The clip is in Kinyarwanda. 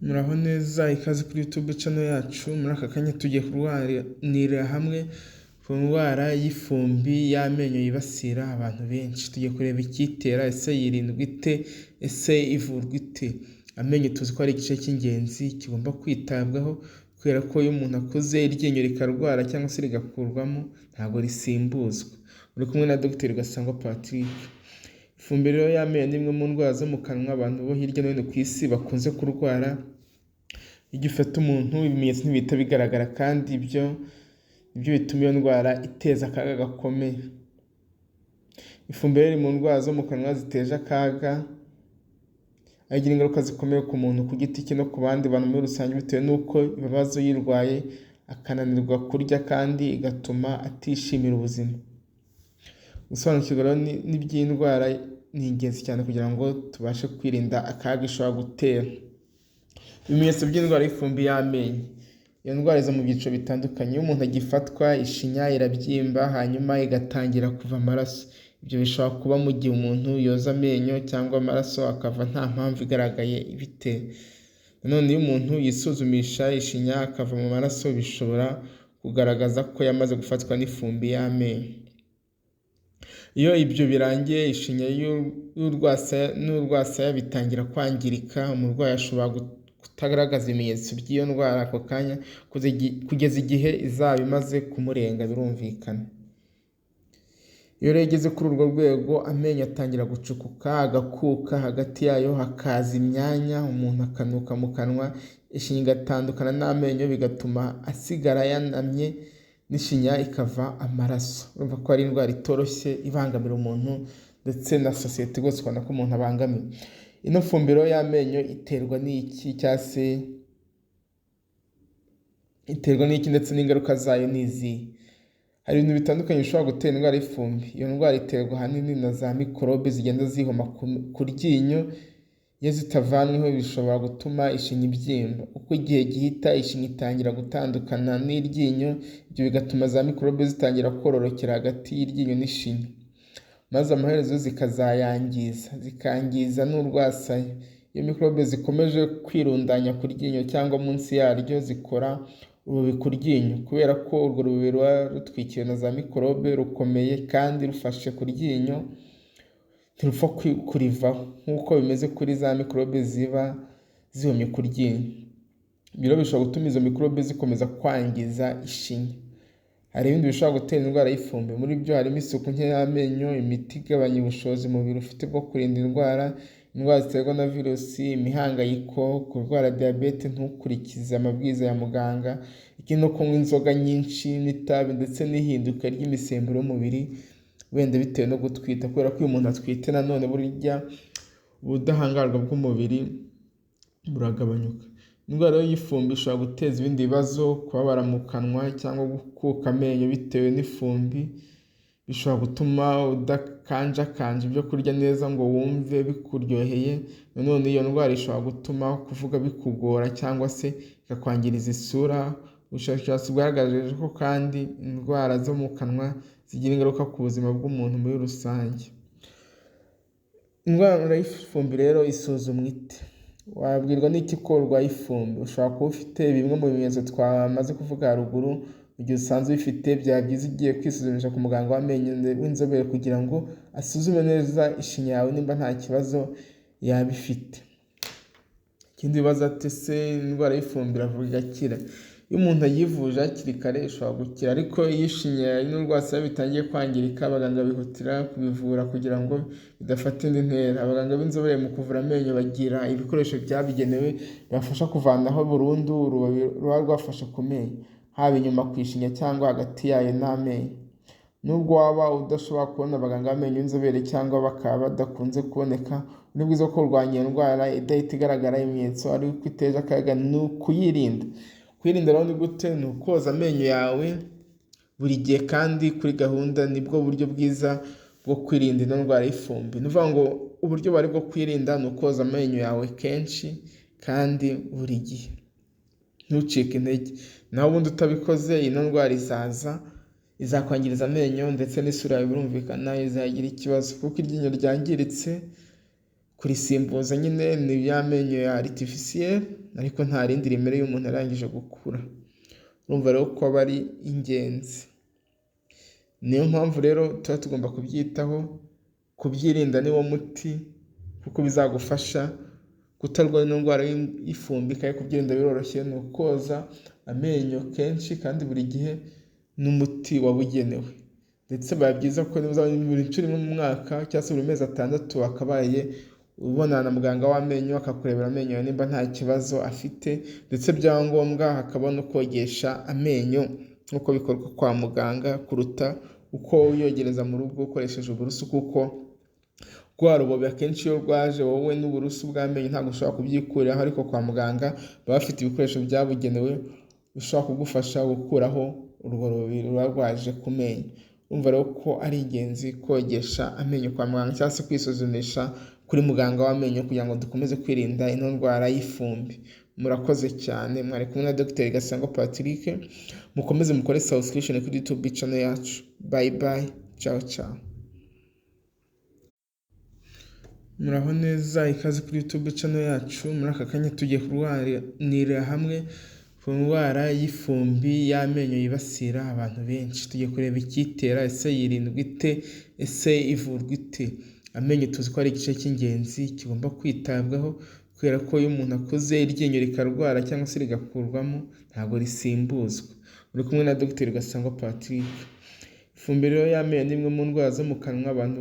Muraho neza, ikaze kuri YouTube channel yacu. Muri aka kanya tugiye kurwanira hamwe ku ndwara y'ifumbi y'amenyo yibasira abantu benshi. Tugiye kureba icyitera, ese yirindwa ite, ese ivurwa ite. Amenyo tuzi ko ari igice cy'ingenzi kigomba kwitabwaho, kubera ko iyo umuntu akuze iryinyo rikarwara cyangwa se rigakurwamo ntabwo risimbuzwa. Uri kumwe na Dr. Gasangwa Patrick. Ifumbi rero y'amenyo ni imwe mu ndwara zo mu kanwa abantu bo hirya no hino ku isi bakunze kurwara. Iyo ufata umuntu ibimenyetso ntibihita bigaragara, kandi ibyo bituma iyo ndwara iteza akaga gakomeye. Ifumbi riri mu ndwara zo mu kanwa ziteje akaga, agira ingaruka zikomeye ku muntu ku giti cye no ku bandi bantu muri rusange, bitewe n'uko ibibazo yirwaye akananirwa kurya, kandi igatuma atishimira ubuzima. Gusobanukirwa rero n'iby'iyi ndwara ni ingenzi cyane kugira ngo tubashe kwirinda akaga ishobora gutera. Ibimenyetso by'indwara y'ifumbi y'amenyo. Iyo ndwara iza mu byiciro bitandukanye. Iyo umuntu agifatwa, ishinya irabyimba hanyuma igatangira kuva amaraso. Ibyo bishobora kuba mu gihe umuntu yoza amenyo cyangwa amaraso akava nta mpamvu igaragaye ibitera. Nanone iyo umuntu yisuzumisha ishinya akava mu maraso, bishobora kugaragaza ko yamaze gufatwa n'ifumbi y'amenyo. Iyo ibyo birangiye, ishinya n'urwasaya bitangira kwangirika. Umurwayi ashobora kutagaragaza ibimenyetso by'iyo ndwara ako kanya kugeza igihe izaba imaze kumurenga, birumvikana. Iyo rero igeze kuri urwo rwego, amenyo atangira gucukuka, agakuka, hagati yayo hakaza imyanya, umuntu akanuka mu kanwa, ishinya igatandukana n'amenyo bigatuma asigara yanamye, n'ishinya ikava amaraso. Urumva ko ari indwara itoroshye ibangamira umuntu ndetse na sosiyete rwose, ubona ko umuntu abangamiwe. Ino fumbiro y'amenyo iterwa n'iki, cyangwa se iterwa n'iki, ndetse n'ingaruka zayo ni izihe? Hari ibintu bitandukanye bishobora gutera indwara y'ifumbi. Iyo ndwara iterwa ahanini na za mikorobe zigenda zihoma ku ryinyo. Iyo zitavanweho bishobora gutuma ishinya ibyimba. Uko igihe gihita, ishinya itangira gutandukana n'iryinyo, ibyo bigatuma za mikorobe zitangira kororokera hagati y'iryinyo n'ishinya, maze amaherezo zikangiza n'urwasaya. Iyo mikorobe zikomeje kwirundanya ku ryinyo cyangwa munsi yaryo, zikora urubobi ku ryinyo. Kubera ko urwo rubobi ruba rutwikiwe na za mikorobe, rukomeye kandi rufashe ku ryinyo, ntirupfa kurivaho nk'uko bimeze kuri za mikorobe ziba zihomye ku ryinyo. Ibyo bishobora gutuma izo mikorobe zikomeza kwangiza ishinya. Hari ibindi bishobora gutera indwara y'ifumbi. Muri byo harimo isuku nke y'amenyo, imiti igabanya ubushobozi umubiri ufite bwo kurinda indwara ziterwa na virusi, imihangayiko, kurwara diyabete ntukurikize amabwiriza ya muganga, ikindi no kunywa inzoga nyinshi n'itabi, ndetse n'ihinduka ry'imisemburo y'umubiri, wenda bitewe no gutwita, kubera ko iyo umuntu atwite nanone burya ubudahangarwa bw'umubiri buragabanyuka. Indwara y'ifumbi ishobora guteza ibindi bibazo, kubabara mu kanwa cyangwa gukuka amenyo bitewe n'ifumbi. Bishobora gutuma udakanjakanja ibyo kurya neza ngo wumve bikuryoheye. Nanone iyo ndwara ishobora gutuma kuvuga bikugora cyangwa se ikakwangiriza isura. Ubushakashatsi bwagaragaje ko kandi indwara zo mu kanwa zigira ingaruka ku buzima bw'umuntu muri rusange. Indwara y'ifumbi rero isuzumwa ite? Wabwirwa n'iki ko urwaye ifumbi? Ushobora kuba ufite bimwe mu bimenyetso twamaze kuvuga haruguru. Mu gihe usanzwe ubifite, byaba byiza ugiye kwisuzumisha ku muganga w'amenyo w'inzobere kugira ngo asuzume neza ishinya yawe nimba nta kibazo yaba ifite. Ikindi bibazo, ati ese indwara y'ifumbi iravurwa igakira? Iyo umuntu ayivuje hakiri kare ishobora gukira, ariko iyo ishinya n'urwasaya bitangiye kwangirika, abaganga bihutira kubivura kugira ngo bidafata indi ntera. Abaganga b'inzobere mu kuvura amenyo bagira ibikoresho byabigenewe bibafasha kuvanaho burundu urubobi ruba rwafashe ku menyo, haba inyuma ku ishinya cyangwa hagati yayo n'amenyo. Nubwo waba udashobora kubona abaganga b'amenyo b'inzobere cyangwa bakaba badakunze kuboneka, ni byiza ko kurwanya iyo ndwara idahita igaragara ibimenyetso ari uko iteje akaga, ni ukuyirinda. Kwirinda rero ni gute? Ni ukoza amenyo yawe buri gihe kandi kuri gahunda. Nibwo buryo bwiza bwo kwirinda ino ndwara y'ifumbi. Ni ukuvuga ngo uburyo bari bwo kwirinda ni ukoza amenyo yawe kenshi kandi buri gihe, ntucike intege. Naho ubundi utabikoze, ino ndwara izakwangiriza amenyo ndetse n'isura yawe, birumvikana izagira ikibazo, kuko iryinyo ryangiritse kurisimbuza nyine ni ya menyo ya artificiel ariko nta rindi rimere iyo umuntu arangije gukura. Urumva rero ko aba ari ingenzi. Niyo mpamvu rero tuba tugomba kubyitaho, kubyirinda ni wo muti kuko bizagufasha kutarwara indwara y'ifumbi. Kandi kubyirinda biroroshye, ni ukoza amenyo kenshi kandi buri gihe n'umuti wabugenewe. Ndetse biba byiza ko niba buri nshuro imwe mu mwaka cyangwa se buri mezi 6 wakabaye ubonana na muganga w'amenyo akakurebera amenyo yawe nimba nta kibazo afite, ndetse byaba ngombwa hakaba no kogesha amenyo nk'uko bikorwa kwa muganga kuruta uko wiyogereza mu rugo ukoresheje uburusu, kuko rwa rubobi akenshi iyo rwaje wowe n'uburusu bw'amenyo ntabwo ushobora kubyikuriraho, ariko kwa muganga baba bafite ibikoresho byabugenewe bishobora kugufasha gukuraho urwo rubobi ruba rwaje ku menyo. Urumva rero ko ari ingenzi kogesha amenyo kwa muganga cyangwa se kwisuzumisha kuri muganga w'amenyo kugira ngo dukomeze kwirinda ino ndwara y'ifumbi. Murakoze cyane, mwari kumwe na Dr. Gasangwa Patrick. Mukomeze mukore subscription kuri YouTube channel yacu. Bye bye, ciao ciao. Muraho neza, ikaze kuri YouTube channel yacu. Muri aka kanya tugiye kurwanira hamwe ku ndwara y'ifumbi y'amenyo yibasira abantu benshi. Tugiye kureba icyitera, ese yirindwa ite, ese ivurwa ite. Amenyo tuzi ko ari igice cy'ingenzi kigomba kwitabwaho, kubera ko iyo umuntu akuze iryinyo rikarwara cyangwa se rigakurwamo ntabwo risimbuzwa. Uri kumwe na Dr. Gasangwa Patrick. Ifumbi rero y'amenyo ni imwe mu ndwara zo mu kanwa abantu